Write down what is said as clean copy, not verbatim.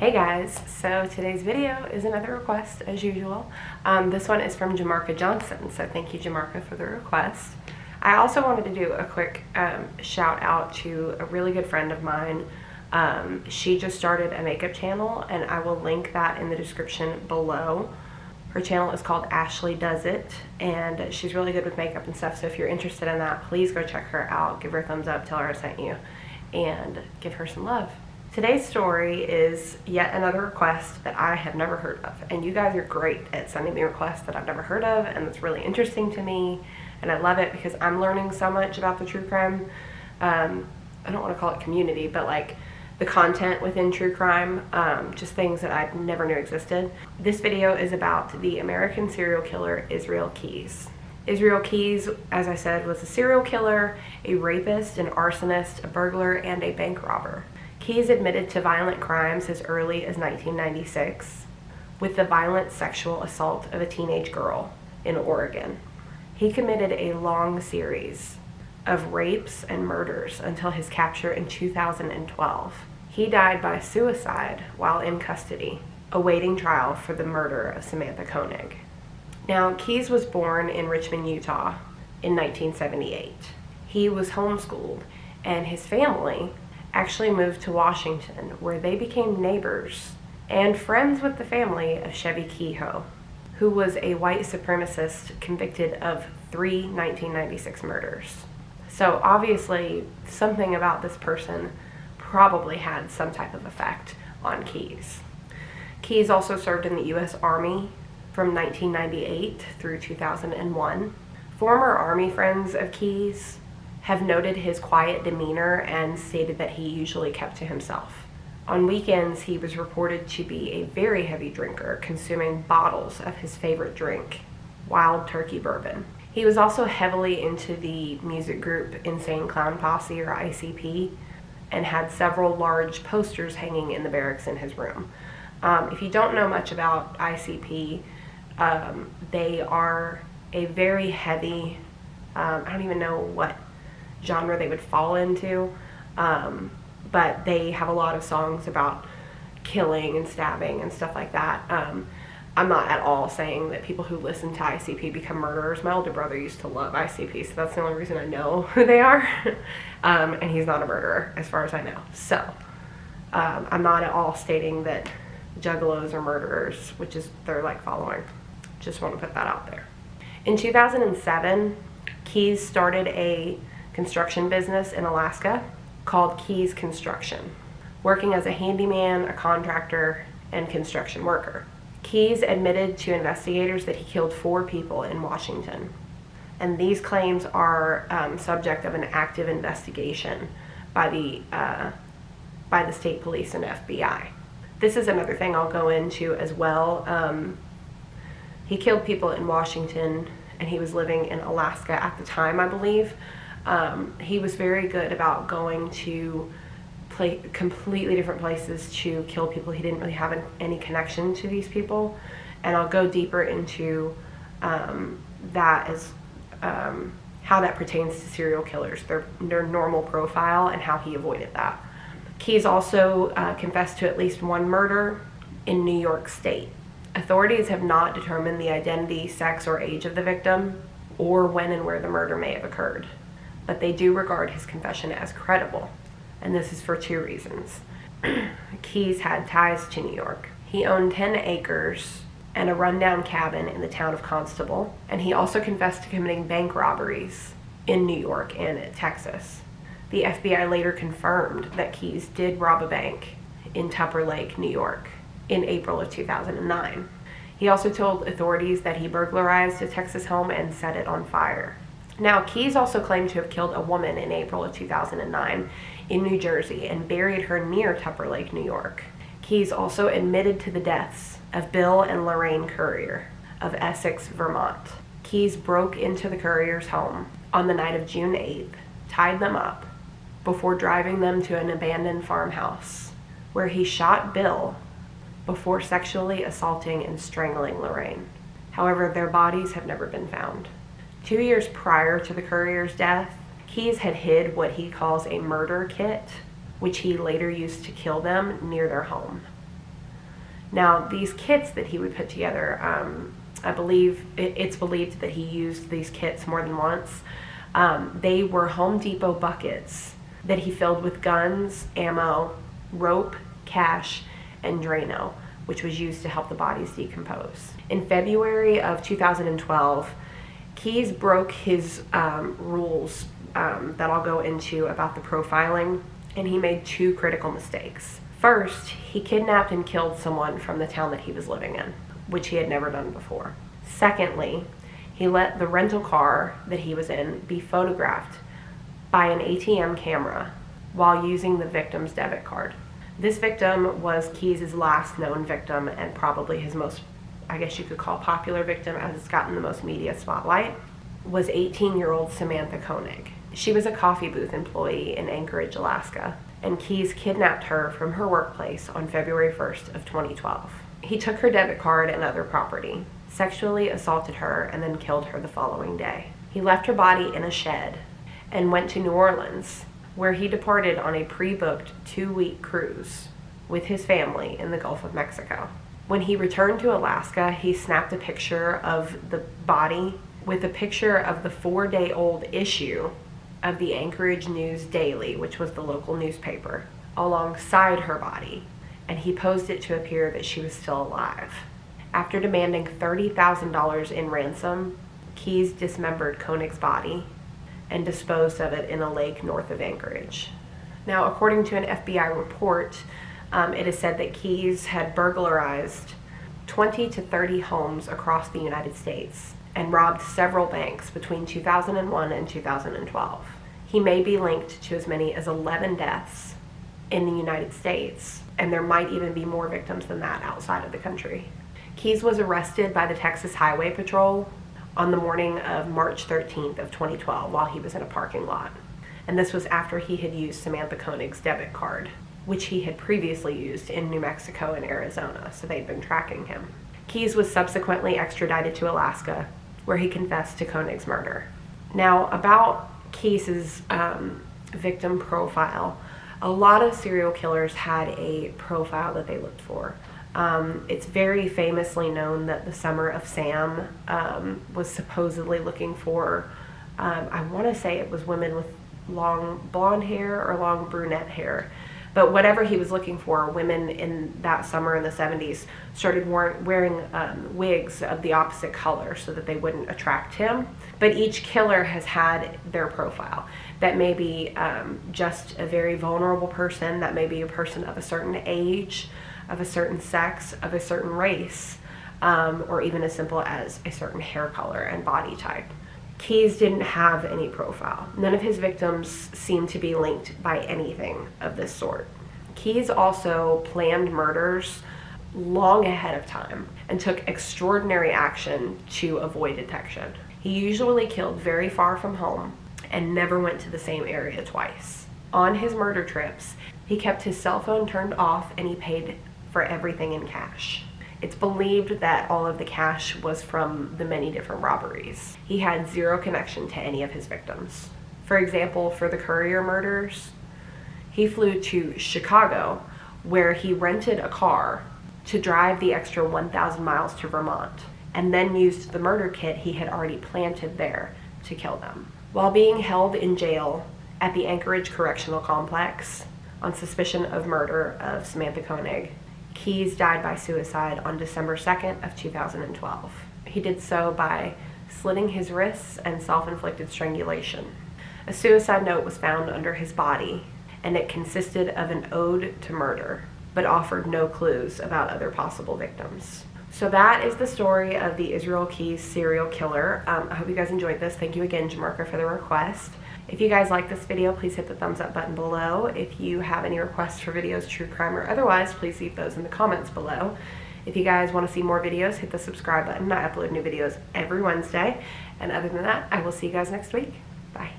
Hey guys, so today's video is another request as usual. This one is from Jamarca Johnson, so thank you Jamarca for the request. I also wanted to do a quick shout out to a really good friend of mine. She just started a makeup channel and I will link that in the description below. Her channel is called AshelyDoesIt and she's really good with makeup and stuff, so if you're interested in that, please go check her out, give her a thumbs up, tell her I sent you, and give her some love. Today's story is yet another request that I have never heard of, and you guys are great at sending me requests that I've never heard of, and it's really interesting to me, and I love it because I'm learning so much about the true crime, I don't want to call it community, but like the content within true crime, just things that I never knew existed. This video is about the American serial killer Israel Keyes. Israel Keyes, as I said, was a serial killer, a rapist, an arsonist, a burglar, and a bank robber. Keyes admitted to violent crimes as early as 1996 with the violent sexual assault of a teenage girl in Oregon. He committed a long series of rapes and murders until his capture in 2012. He died by suicide while in custody, awaiting trial for the murder of Samantha Koenig. Now, Keyes was born in Richmond, Utah in 1978. He was homeschooled, and his family actually moved to Washington, where they became neighbors and friends with the family of Chevy Kehoe, who was a white supremacist convicted of 3 1996 murders. So obviously something about this person probably had some type of effect on Keyes. Keyes also served in the U.S. Army from 1998 through 2001. Former Army friends of Keyes have noted his quiet demeanor and stated that he usually kept to himself. On weekends, he was reported to be a very heavy drinker, consuming bottles of his favorite drink, Wild Turkey Bourbon. He was also heavily into the music group Insane Clown Posse, or ICP, and had several large posters hanging in the barracks in his room. If you don't know much about ICP, they are a very heavy, I don't even know what genre they would fall into, but they have a lot of songs about killing and stabbing and stuff like that. I'm not at all saying that people who listen to ICP become murderers. My older brother used to love ICP, so that's the only reason I know who they are. And he's not a murderer as far as I know. So I'm not at all stating that juggalos are murderers, which is their like following. Just want to put that out there. In 2007, Keyes started a construction business in Alaska called Keyes Construction, working as a handyman, a contractor, and construction worker. Keyes admitted to investigators that he killed 4 people in Washington, and these claims are subject of an active investigation by the state police and FBI. This is another thing I'll go into as well. He killed people in Washington, and he was living in Alaska at the time, I believe. He was very good about going to completely different places to kill people. He didn't really have any connection to these people, and I'll go deeper into that as how that pertains to serial killers, their normal profile, and how he avoided that. Keyes also confessed to at least 1 murder in New York State. Authorities have not determined the identity, sex, or age of the victim, or when and where the murder may have occurred, but they do regard his confession as credible, and this is for 2 reasons. Keyes had ties to New York. He owned 10 acres and a rundown cabin in the town of Constable, and he also confessed to committing bank robberies in New York and Texas. The FBI later confirmed that Keyes did rob a bank in Tupper Lake, New York, in April of 2009. He also told authorities that he burglarized a Texas home and set it on fire. Now, Keyes also claimed to have killed a woman in April of 2009 in New Jersey and buried her near Tupper Lake, New York. Keyes also admitted to the deaths of Bill and Lorraine Currier of Essex, Vermont. Keyes broke into the Curriers' home on the night of June 8th, tied them up, before driving them to an abandoned farmhouse, where he shot Bill before sexually assaulting and strangling Lorraine. However, their bodies have never been found. 2 years prior to the Curriers' death, Keyes had hid what he calls a murder kit, which he later used to kill them near their home. Now, these kits that he would put together, I believe it's believed that he used these kits more than once. They were Home Depot buckets that he filled with guns, ammo, rope, cash, and Drano, which was used to help the bodies decompose. In February of 2012, Keyes broke his rules that I'll go into about the profiling, and he made two critical mistakes. First, he kidnapped and killed someone from the town that he was living in, which he had never done before. Secondly, he let the rental car that he was in be photographed by an ATM camera while using the victim's debit card. This victim was Keyes' last known victim and probably his most, I guess you could call, popular victim, as it's gotten the most media spotlight, was 18-year-old Samantha Koenig. She was a coffee booth employee in Anchorage, Alaska, and Keyes kidnapped her from her workplace on February 1st of 2012. He took her debit card and other property, sexually assaulted her, and then killed her the following day. He left her body in a shed and went to New Orleans, where he departed on a pre-booked 2-week cruise with his family in the Gulf of Mexico. When he returned to Alaska, he snapped a picture of the body with a picture of the 4-day-old issue of the Anchorage News Daily, which was the local newspaper, alongside her body, and he posed it to appear that she was still alive. After demanding $30,000 in ransom, Keyes dismembered Koenig's body and disposed of it in a lake north of Anchorage. Now, according to an FBI report, it is said that Keyes had burglarized 20 to 30 homes across the United States and robbed several banks between 2001 and 2012. He may be linked to as many as 11 deaths in the United States, and there might even be more victims than that outside of the country. Keyes was arrested by the Texas Highway Patrol on the morning of March 13th of 2012 while he was in a parking lot. And this was after he had used Samantha Koenig's debit card, which he had previously used in New Mexico and Arizona, so they'd been tracking him. Keyes was subsequently extradited to Alaska, where he confessed to Koenig's murder. Now, about Keyes' victim profile, a lot of serial killers had a profile that they looked for. It's very famously known that the Summer of Sam was supposedly looking for, I want to say it was women with long blonde hair or long brunette hair. But whatever he was looking for, women in that summer in the 70s started wearing wigs of the opposite color so that they wouldn't attract him. But each killer has had their profile. That may be just a very vulnerable person, that may be a person of a certain age, of a certain sex, of a certain race, or even as simple as a certain hair color and body type. Keyes didn't have any profile. None of his victims seemed to be linked by anything of this sort. Keyes also planned murders long ahead of time and took extraordinary action to avoid detection. He usually killed very far from home and never went to the same area twice. On his murder trips, he kept his cell phone turned off and he paid for everything in cash. It's believed that all of the cash was from the many different robberies. He had zero connection to any of his victims. For example, for the Courier murders, he flew to Chicago, where he rented a car to drive the extra 1,000 miles to Vermont, and then used the murder kit he had already planted there to kill them. While being held in jail at the Anchorage Correctional Complex on suspicion of murder of Samantha Koenig, Keyes died by suicide on December 2nd of 2012. He did so by slitting his wrists and self-inflicted strangulation. A suicide note was found under his body, and it consisted of an ode to murder, but offered no clues about other possible victims. So that is the story of the Israel Keyes serial killer. I hope you guys enjoyed this. Thank you again, Jamarca, for the request. If you guys like this video, please hit the thumbs up button below. If you have any requests for videos, true crime or otherwise, please leave those in the comments below. If you guys want to see more videos, hit the subscribe button. I upload new videos every Wednesday. And other than that, I will see you guys next week. Bye.